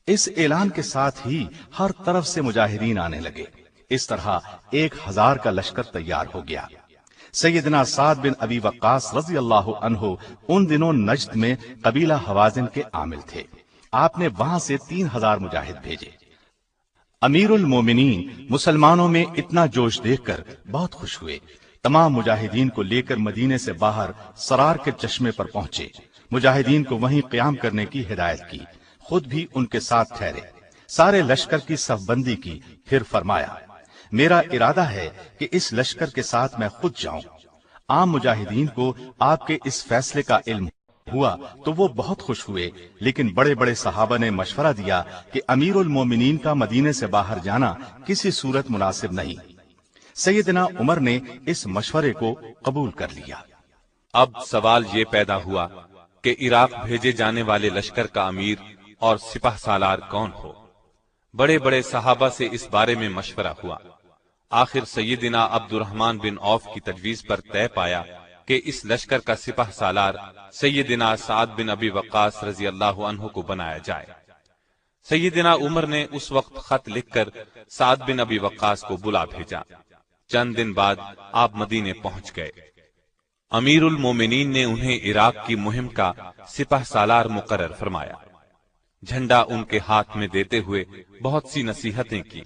اس اعلان کے ساتھ ہی ہر طرف سے مجاہدین آنے لگے۔ اس طرح 1000 کا لشکر تیار ہو گیا۔ سیدنا سعد بن ابی وقاص رضی اللہ عنہ ان دنوں نجد میں قبیلہ حوازن کے عامل تھے۔ آپ نے وہاں سے 3000 مجاہد بھیجے۔ امیر المومنین مسلمانوں میں اتنا جوش دیکھ کر بہت خوش ہوئے۔ تمام مجاہدین کو لے کر مدینے سے باہر سرار کے چشمے پر پہنچے۔ مجاہدین کو وہیں قیام کرنے کی ہدایت کی، خود بھی ان کے ساتھ ٹھہرے۔ سارے لشکر کی صف بندی کی، پھر فرمایا میرا ارادہ ہے کہ اس لشکر کے ساتھ میں خود جاؤں۔ عام مجاہدین کو آپ کے اس فیصلے کا علم ہوا تو وہ بہت خوش ہوئے، لیکن بڑے بڑے صحابہ نے مشورہ دیا کہ امیر المومنین کا مدینے سے باہر جانا کسی صورت مناسب نہیں۔ سیدنا عمر نے اس مشورے کو قبول کر لیا۔ اب سوال یہ پیدا ہوا کہ عراق بھیجے جانے والے لشکر کا امیر اور سپہ سالار کون ہو۔ بڑے بڑے صحابہ سے اس بارے میں مشورہ ہوا۔ آخر سیدنا عبد الرحمن بن عوف کی تجویز پر طے پایا کہ اس لشکر کا سپہ سالار سیدنا سعد بن ابی وقاص رضی اللہ عنہ کو بنایا جائے۔ سیدنا عمر نے اس وقت خط لکھ کر سعد بن ابی وقاص کو بلا بھیجا۔ چند دن بعد آپ مدینے پہنچ گئے۔ امیر المومنین نے انہیں عراق کی مہم کا سپہ سالار مقرر فرمایا۔ جھنڈا ان کے ہاتھ میں دیتے ہوئے بہت سی نصیحتیں کی،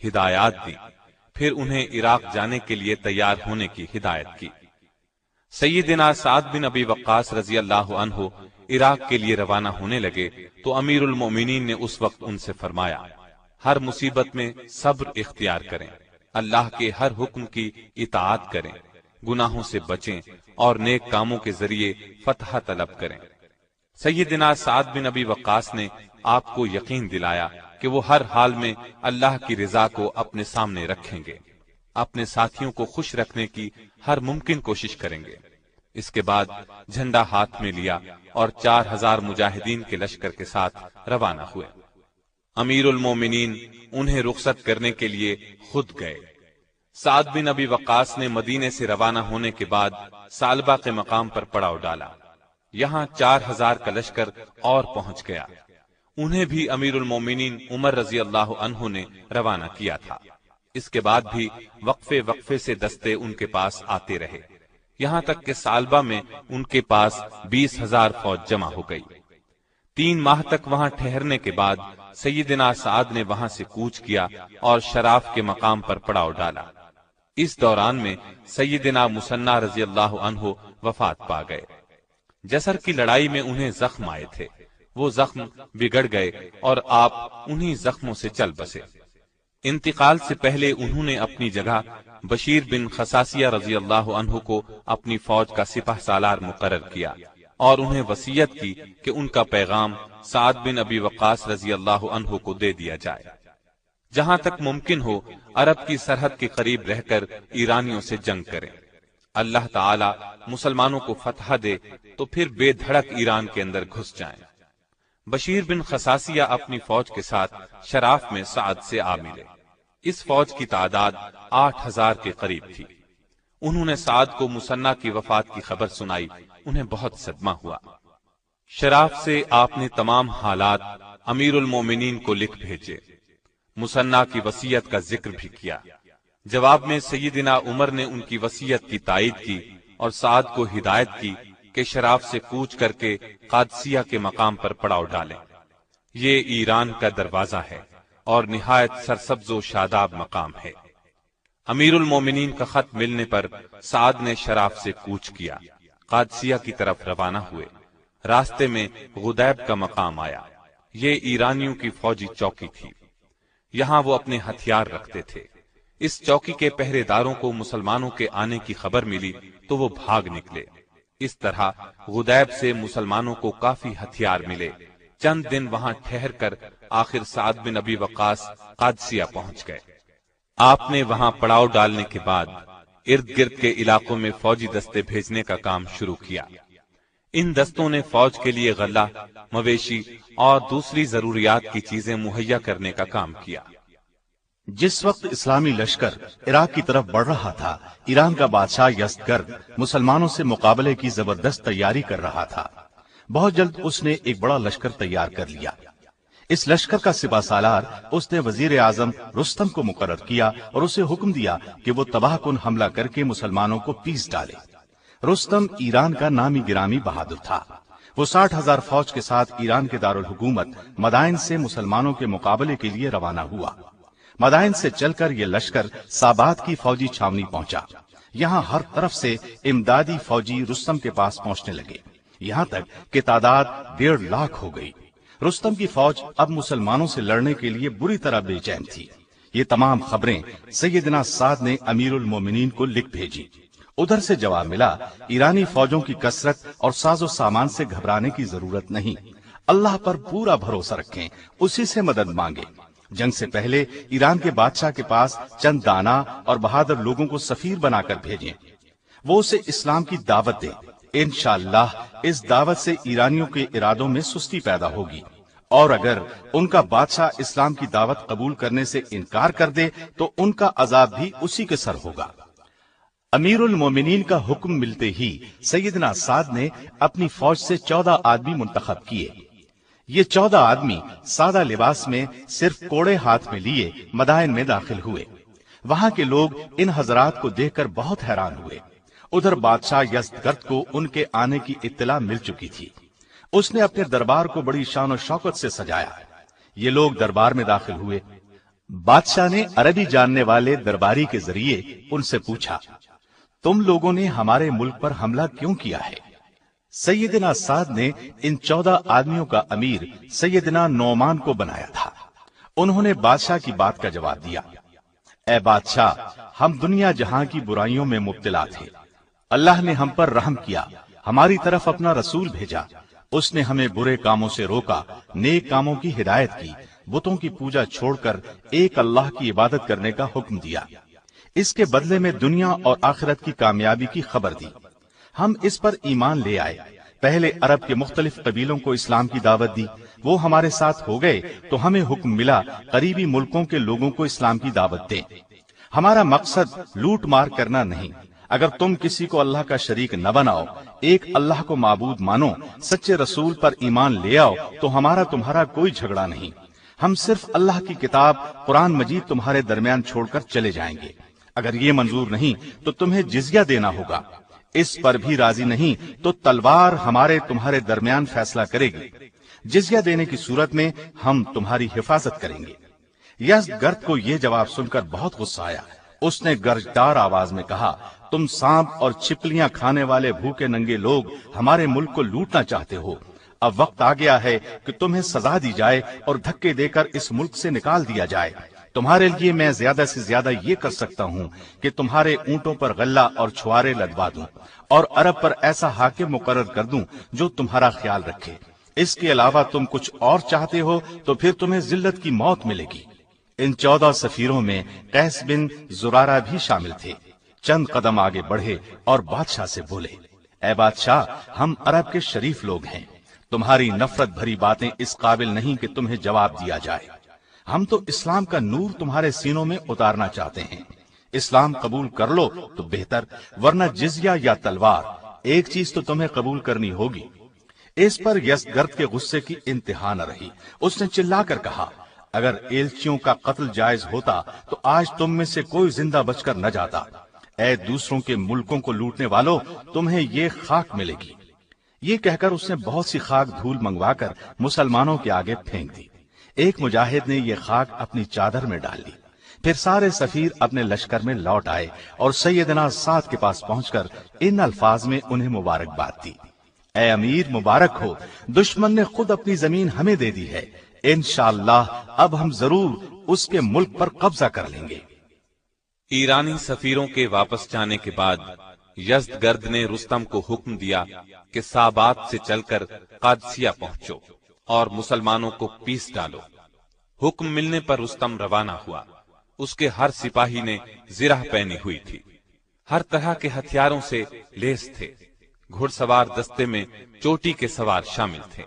ہدایات دی، پھر انہیں عراق جانے کے لیے تیار ہونے کی ہدایت کی۔ سیدنا سعد بن ابی وقاص رضی اللہ عنہ عراق کے لیے روانہ ہونے لگے تو امیر المومنین نے اس وقت ان سے فرمایا ہر مصیبت میں صبر اختیار کریں، اللہ کے ہر حکم کی اطاعت کریں، گناہوں سے بچیں اور نیک کاموں کے ذریعے فتح طلب کریں۔ سیدنا سعد بن ابی وقاص نے آپ کو یقین دلایا کہ وہ ہر حال میں اللہ کی رضا کو اپنے سامنے رکھیں گے، اپنے ساتھیوں کو خوش رکھنے کی ہر ممکن کوشش کریں گے۔ اس کے بعد جھنڈا ہاتھ میں لیا اور 4000 مجاہدین کے لشکر کے ساتھ روانہ ہوئے۔ امیر المومنین انہیں رخصت کرنے کے لیے خود گئے۔ سعد بن ابی وقاص نے مدینے سے روانہ ہونے کے بعد سالبہ کے مقام پر پڑاؤ ڈالا۔ یہاں 4000 کا لشکر اور پہنچ گیا۔ انہیں بھی امیر المومنین عمر رضی اللہ عنہ نے روانہ کیا تھا۔ اس کے بعد بھی وقفے وقفے سے دستے ان کے پاس آتے رہے، یہاں تک کہ سالبہ میں ان کے پاس 20,000 فوج جمع ہو گئی۔ 3 ماہ تک وہاں ٹھہرنے کے بعد سیدنا سعد نے وہاں سے کوچ کیا اور شراف کے مقام پر پڑاؤ ڈالا۔ اس دوران میں سیدنا مصنع رضی اللہ عنہ وفات پا گئے۔ جسر کی لڑائی میں انہیں زخم آئے تھے، وہ زخم بگڑ گئے اور آپ انہی زخموں سے چل بسے۔ انتقال سے پہلے انہوں نے اپنی جگہ بشیر بن خصاصیہ رضی اللہ عنہ کو اپنی فوج کا سپہ سالار مقرر کیا اور انہیں وصیت کی کہ ان کا پیغام سعد بن ابی وقاص رضی اللہ عنہ کو دے دیا جائے۔ جہاں تک ممکن ہو عرب کی سرحد کے قریب رہ کر ایرانیوں سے جنگ کریں۔ اللہ تعالی مسلمانوں کو فتح دے تو پھر بے دھڑک ایران کے اندر گھس جائیں۔ بشیر بن خصاصیہ اپنی فوج کے ساتھ شراف میں سعد سے آ ملے۔ اس فوج کی تعداد 8000 کے قریب تھی۔ انہوں نے سعد کو مثنیٰ کی وفات کی خبر سنائی، انہیں بہت صدمہ ہوا۔ شراف سے آپ نے تمام حالات امیر المومنین کو لکھ بھیجے، مثنیٰ کی وصیت کا ذکر بھی کیا۔ جواب میں سیدنا عمر نے ان کی وصیت کی تائید کی اور سعد کو ہدایت کی کہ شراف سے کوچ کر کے قادسیہ کے مقام پر پڑاؤ ڈالیں۔ یہ ایران کا دروازہ ہے اور نہایت سرسبز و شاداب مقام ہے۔ امیر المومنین کا خط ملنے پر سعد نے شراف سے کوچ کیا، قادسیہ کی طرف روانہ ہوئے۔ راستے میں غدیب کا مقام آیا، یہ ایرانیوں کی فوجی چوکی تھی، یہاں وہ اپنے ہتھیار رکھتے تھے۔ اس چوکی کے پہرے داروں کو مسلمانوں کے آنے کی خبر ملی تو وہ بھاگ نکلے۔ اس طرح غدیب سے مسلمانوں کو کافی ہتھیار ملے۔ چند دن وہاں ٹھہر کر آخر سعد بن ابی وقاص قادسیہ پہنچ گئے۔ آپ نے وہاں پڑاؤ ڈالنے کے بعد ارد گرد کے علاقوں میں فوجی دستے بھیجنے کا کام شروع کیا۔ ان دستوں نے فوج کے لیے غلہ، مویشی اور دوسری ضروریات کی چیزیں مہیا کرنے کا کام کیا۔ جس وقت اسلامی لشکر عراق کی طرف بڑھ رہا تھا، ایران کا بادشاہ یزدگرد مسلمانوں سے مقابلے کی زبردست تیاری کر رہا تھا۔ بہت جلد اس نے ایک بڑا لشکر تیار کر لیا۔ اس لشکر کا سپہ سالار اس نے وزیر اعظم رستم کو مقرر کیا اور اسے حکم دیا کہ وہ تباہ کن حملہ کر کے مسلمانوں کو پیس ڈالے۔ رستم ایران کا نامی گرامی بہادر تھا۔ وہ 60,000 فوج کے ساتھ ایران کے دارالحکومت مدائن سے مسلمانوں کے مقابلے کے لیے روانہ ہوا۔ مدائن سے چل کر یہ لشکر سابات کی فوجی چھاونی پہنچا۔ یہاں ہر طرف سے امدادی فوجی رستم کے پاس پہنچنے لگے، یہاں تک کہ تعداد 1.5 لاکھ ہو گئی۔ رستم کی فوج اب مسلمانوں سے لڑنے کے لیے بری طرح بے چین تھی۔ یہ تمام خبریں سیدنا سعد نے امیر المومنین کو لکھ بھیجی۔ ادھر سے جواب ملا، ایرانی فوجوں کی کثرت اور ساز و سامان سے گھبرانے کی ضرورت نہیں، اللہ پر پورا بھروسہ رکھیں، اسی سے مدد مانگے۔ جنگ سے پہلے ایران کے بادشاہ کے پاس چند دانا اور بہادر لوگوں کو سفیر بنا کر بھیجیں، وہ اسے اسلام کی دعوت دیں۔ انشاءاللہ اس دعوت سے ایرانیوں کے ارادوں میں سستی پیدا ہوگی، اور اگر ان کا بادشاہ اسلام کی دعوت قبول کرنے سے انکار کر دے تو ان کا عذاب بھی اسی کے سر ہوگا۔ امیر المومنین کا حکم ملتے ہی سیدنا سعد نے اپنی فوج سے 14 آدمی منتخب کیے۔ یہ 14 آدمی سادہ لباس میں صرف کوڑے ہاتھ میں لیے مدائن میں داخل ہوئے۔ وہاں کے لوگ ان حضرات کو دیکھ کر بہت حیران ہوئے۔ ادھر بادشاہ یزدگرد کو ان کے آنے کی اطلاع مل چکی تھی۔ اس نے اپنے دربار کو بڑی شان و شوکت سے سجایا۔ یہ لوگ دربار میں داخل ہوئے۔ بادشاہ نے عربی جاننے والے درباری کے ذریعے ان سے پوچھا، تم لوگوں نے ہمارے ملک پر حملہ کیوں کیا ہے؟ سیدنا سعد نے ان 14 آدمیوں کا امیر سیدنا نعمان کو بنایا تھا۔ انہوں نے بادشاہ کی بات کا جواب دیا، اے بادشاہ، ہم دنیا جہاں کی برائیوں میں مبتلا تھے، اللہ نے ہم پر رحم کیا، ہماری طرف اپنا رسول بھیجا، اس نے ہمیں برے کاموں سے روکا، نیک کاموں کی ہدایت کی، بتوں کی پوجا چھوڑ کر ایک اللہ کی عبادت کرنے کا حکم دیا، اس کے بدلے میں دنیا اور آخرت کی کامیابی کی خبر دی۔ ہم اس پر ایمان لے آئے، پہلے عرب کے مختلف قبیلوں کو اسلام کی دعوت دی، وہ ہمارے ساتھ ہو گئے تو ہمیں حکم ملا قریبی ملکوں کے لوگوں کو اسلام کی دعوت دیں۔ ہمارا مقصد لوٹ مار کرنا نہیں، اگر تم کسی کو اللہ کا شریک نہ بناؤ، ایک اللہ کو معبود مانو، سچے رسول پر ایمان لے آؤ تو ہمارا تمہارا کوئی جھگڑا نہیں، ہم صرف اللہ کی کتاب قرآن مجید تمہارے درمیان چھوڑ کر چلے جائیں گے۔ اگر یہ منظور نہیں تو تمہیں جزیہ دینا ہوگا، اس پر بھی راضی نہیں تو تلوار ہمارے تمہارے درمیان فیصلہ کرے گی، جزیہ دینے کی صورت میں ہم تمہاری حفاظت کریں گے۔ یزدگرد کو یہ جواب سن کر بہت غصہ آیا۔ اس نے گرجدار آواز میں کہا، تم سانپ اور چھپلیاں کھانے والے بھوکے ننگے لوگ ہمارے ملک کو لوٹنا چاہتے ہو، اب وقت آ گیا ہے کہ تمہیں سزا دی جائے اور دھکے دے کر اس ملک سے نکال دیا جائے۔ تمہارے لیے میں زیادہ سے زیادہ یہ کر سکتا ہوں کہ تمہارے اونٹوں پر غلہ اور چھوارے لدوا دوں اور عرب پر ایسا حاکم مقرر کر دوں جو تمہارا خیال رکھے۔ اس کے علاوہ تم کچھ اور چاہتے ہو تو پھر تمہیں ذلت کی موت ملے گی۔ ان 14 سفیروں میں قیس بن زرارہ بھی شامل تھے۔ چند قدم آگے بڑھے اور بادشاہ سے بولے، اے بادشاہ، ہم عرب کے شریف لوگ ہیں، تمہاری نفرت بھری باتیں اس قابل نہیں کہ تمہیں جواب دیا جائے۔ ہم تو اسلام کا نور تمہارے سینوں میں اتارنا چاہتے ہیں، اسلام قبول کر لو تو بہتر، ورنہ جزیہ یا تلوار ایک چیز تو تمہیں قبول کرنی ہوگی۔ اس پر یزدگرد کے غصے کی انتہا نہ رہی۔ اس نے چلا کر کہا، اگر ایلچیوں کا قتل جائز ہوتا تو آج تم میں سے کوئی زندہ بچ کر نہ جاتا۔ اے دوسروں کے ملکوں کو لوٹنے والو، تمہیں یہ خاک ملے گی۔ یہ کہہ کر اس نے بہت سی خاک دھول منگوا کر مسلمانوں کے آگے پھینک دی۔ ایک مجاہد نے یہ خاک اپنی چادر میں ڈال لی۔ پھر سارے سفیر اپنے لشکر میں لوٹ آئے اور سیدنا سعد کے پاس پہنچ کر ان الفاظ میں انہیں مبارکباد دی، اے امیر مبارک ہو، دشمن نے خود اپنی زمین ہمیں دے دی ہے، انشاءاللہ اب ہم ضرور اس کے ملک پر قبضہ کر لیں گے۔ ایرانی سفیروں کے واپس جانے کے بعد یزدگرد نے رستم کو حکم دیا کہ سابات سے چل کر قادسیہ پہنچو اور مسلمانوں کو پیس ڈالو۔ حکم ملنے پر رستم روانہ ہوا۔ اس کے ہر سپاہی نے زرہ پہنی ہوئی تھی، ہر طرح کے ہتھیاروں سے لیس تھے، گھڑ سوار دستے میں چوٹی کے سوار شامل تھے۔